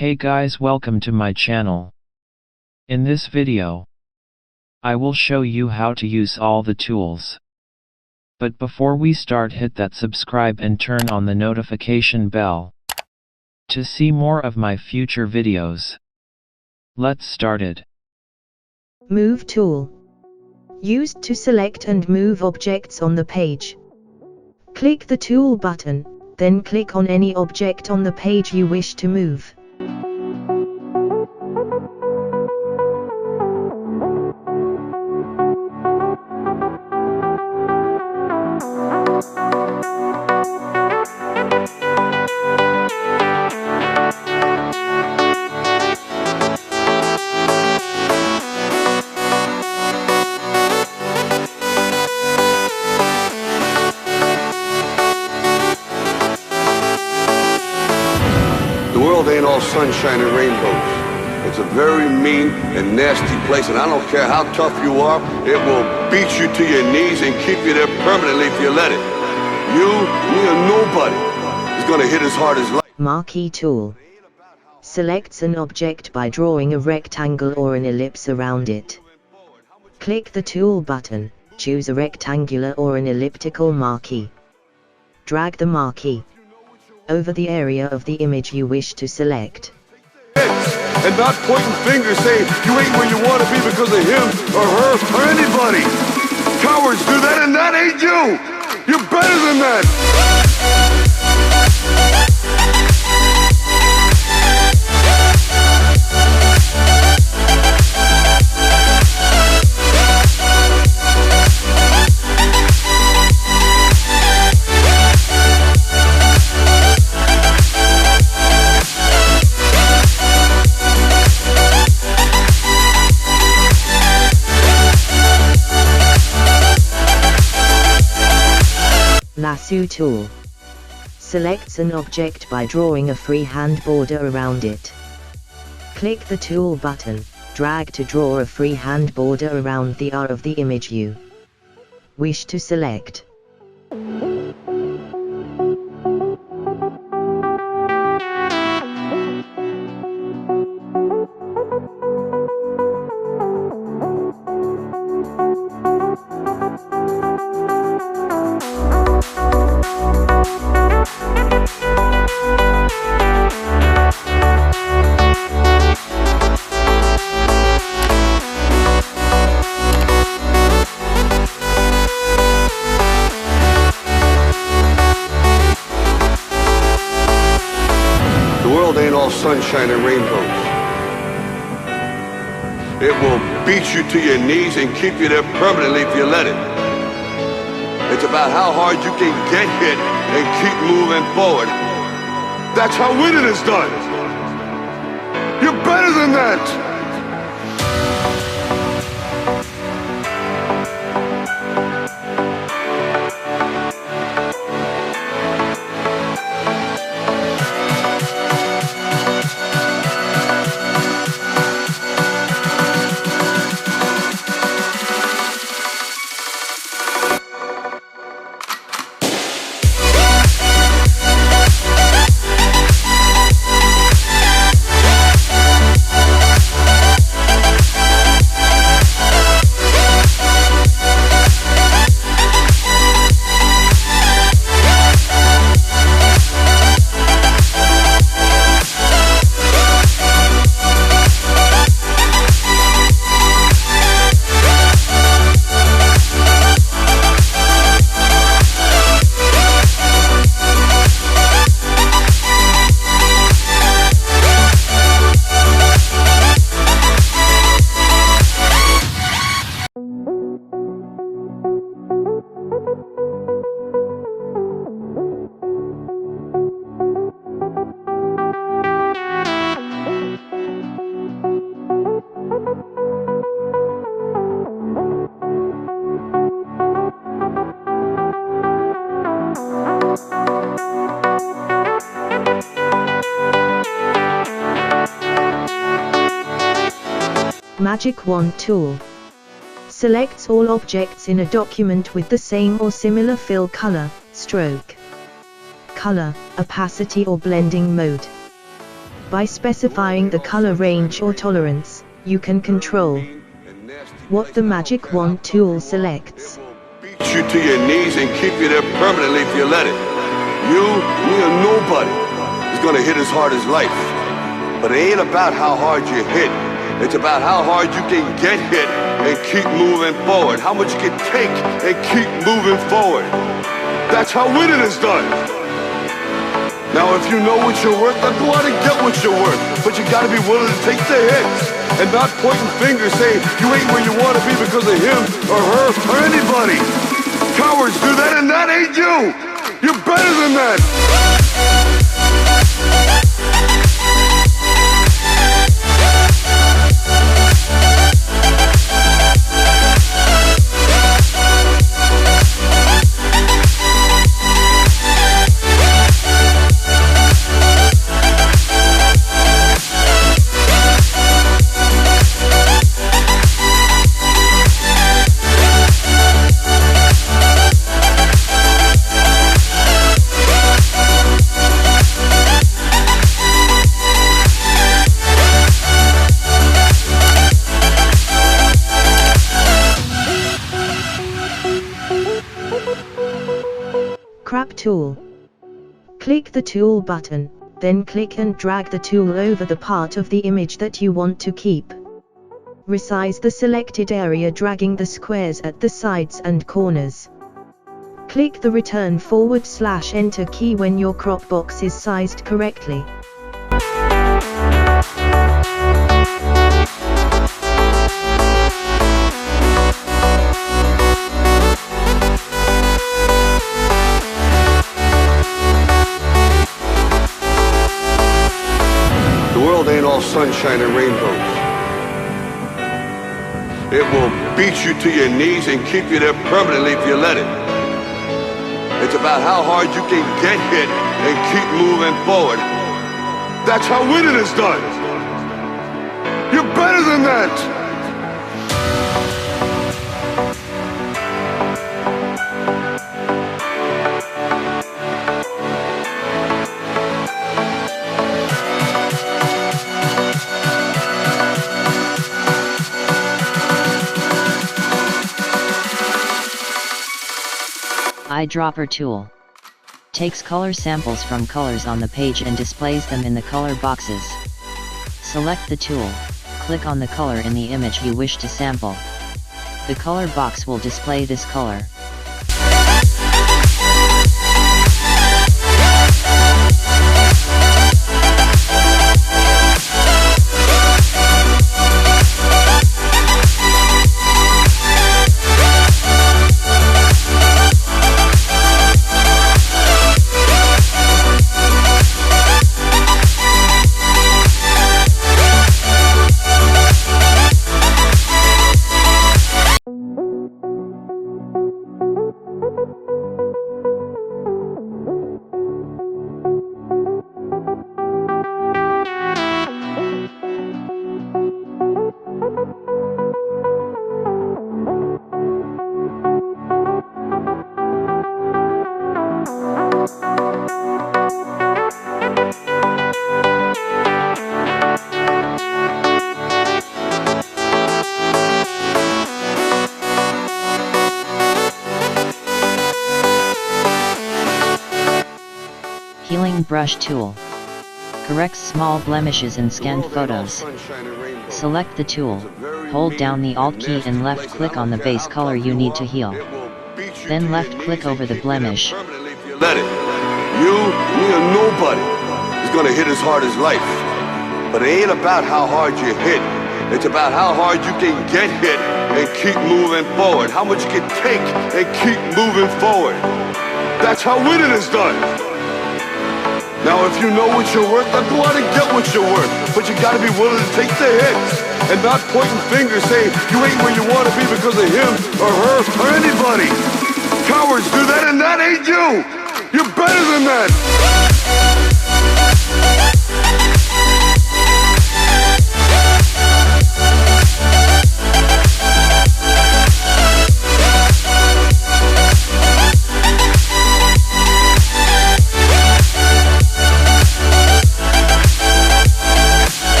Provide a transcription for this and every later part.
Hey guys, welcome to my channel. In this video, I will show you how to use all the tools. But before we start, hit that subscribe and turn on the notification bell to see more of my future videos. Let's start it. Move tool. Used to select and move objects on the page. Click the tool button, then click on any object on the page you wish to move. The world ain't all sunshine and rainbows. It's a very mean and nasty place, and I don't care how tough you are, it will beat you to your knees and keep you there permanently if you let it. You, me, or nobody is gonna hit as hard as life. Marquee Tool. Selects an object by drawing a rectangle or an ellipse around it. Click the tool button, choose a rectangular or an elliptical marquee. Drag the marquee over the area of the image you wish to select. And not pointing fingers saying you ain't where you want to be because of him or her or anybody. Cowards do that, and that ain't you. You're better than that. Nathu Tool. Selects an object by drawing a freehand border around it. Click the tool button, drag to draw a freehand border around the R of the image you wish to select. Ain't all sunshine and rainbows. It will beat you to your knees and keep you there permanently if you let it. It's about how hard you can get hit and keep moving forward. That's how winning is done. You're better than that. Magic Wand Tool. Selects all objects in a document with the same or similar fill color, stroke, color, opacity or blending mode. By specifying the color range or tolerance, you can control what the Magic Wand tool selects. Beat you to your knees and keep you there permanently if you let it. You, me, or nobody is gonna hit as hard as life. But it ain't about how hard you hit. It's about how hard you can get hit and keep moving forward. How much you can take and keep moving forward. That's how winning is done. Now if you know what you're worth, then go out and get what you're worth. But you gotta be willing to take the hits and not pointing fingers saying you ain't where you wanna be because of him or her or anybody. Cowards do that and that ain't you. You're better than that. Crop tool. Click the tool button, then click and drag the tool over the part of the image that you want to keep. Resize the selected area, dragging the squares at the sides and corners. Click the return /enter key when your crop box is sized correctly. Ain't all sunshine and rainbows. It will beat you to your knees and keep you there permanently if you let it. It's about how hard you can get hit and keep moving forward. That's how winning is done. You're better than that. Eyedropper tool. Takes color samples from colors on the page and displays them in the color boxes. Select the tool, click on the color in the image you wish to sample. The color box will display this color. Healing brush tool. Corrects small blemishes in scanned photos. Select the tool, hold down the Alt key and left click on the base color you need to heal. Then left click over the blemish. Let it. You, me, or nobody is gonna hit as hard as life. But it ain't about how hard you hit. It's about how hard you can get hit and keep moving forward. How much you can take and keep moving forward. That's how winning is done. Now if you know what you're worth, then go out and get what you're worth. But you gotta be willing to take the hits and not pointing fingers saying you ain't where you wanna be because of him or her or anybody. Cowards do that and that ain't you. You're better than that.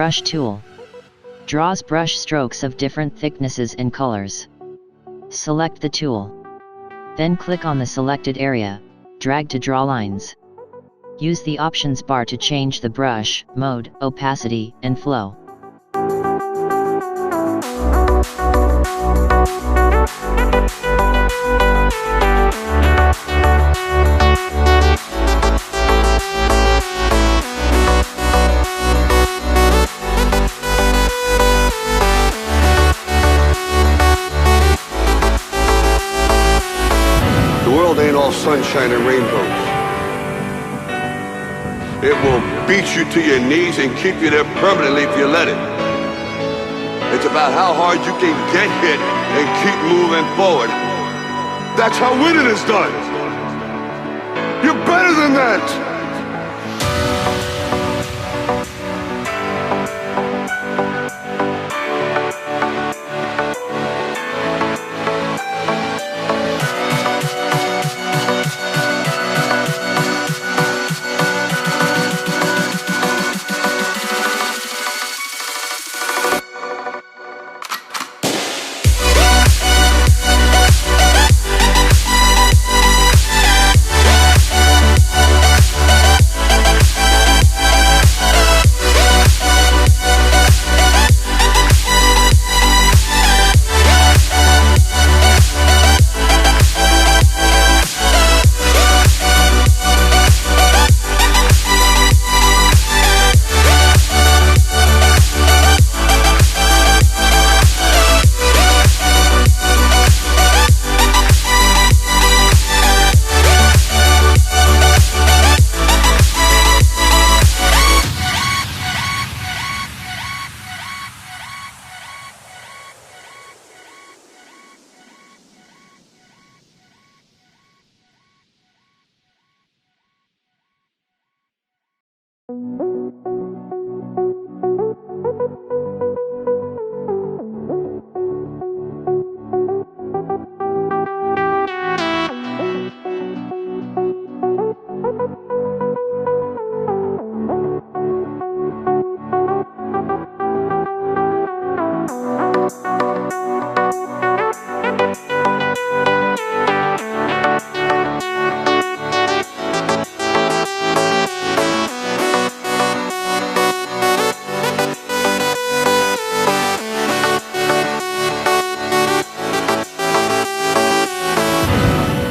Brush Tool. Draws brush strokes of different thicknesses and colors. Select the tool. Then click on the selected area, drag to draw lines. Use the options bar to change the brush, mode, opacity, and flow. The world ain't all sunshine and rainbows. It will beat you to your knees and keep you there permanently if you let it. It's about how hard you can get hit and keep moving forward. That's how winning is done. You're better than that.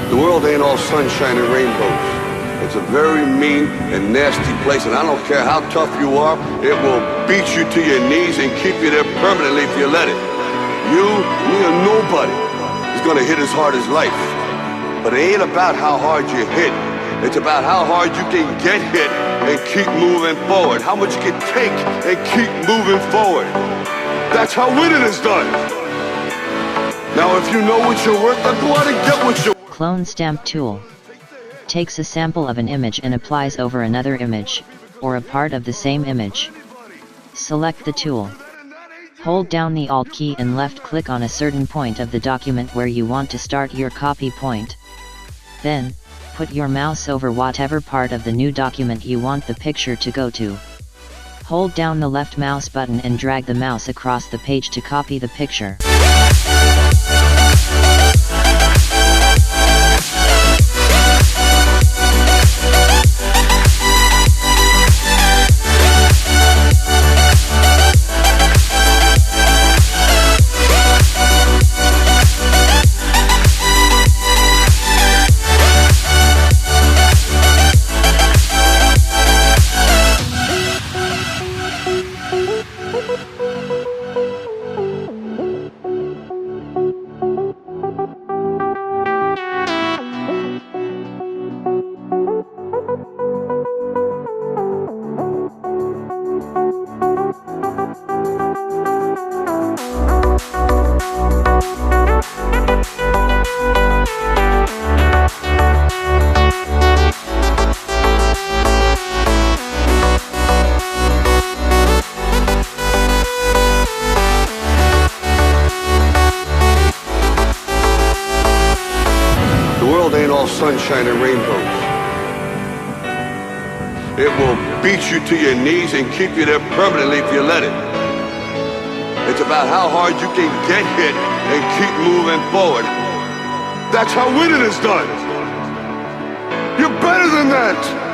The world ain't all sunshine and rainbows. It's a very mean and nasty place, and I don't care how tough you are, it will beat you to your knees and keep you there permanently if you let it. You, me, or nobody is gonna hit as hard as life. But it ain't about how hard you hit. It's about how hard you can get hit and keep moving forward. How much you can take and keep moving forward. That's how winning is done. Now if you know what you're worth, then go out and get what you're worth. Clone Stamp Tool. Takes a sample of an image and applies over another image, or a part of the same image. Select the tool. Hold down the Alt key and left click on a certain point of the document where you want to start your copy point. Then, put your mouse over whatever part of the new document you want the picture to go to. Hold down the left mouse button and drag the mouse across the page to copy the picture. Sunshine and rainbows. it will beat you to your knees and keep you there permanently if you let it. It's about how hard you can get hit and keep moving forward. That's how winning is done. You're better than that.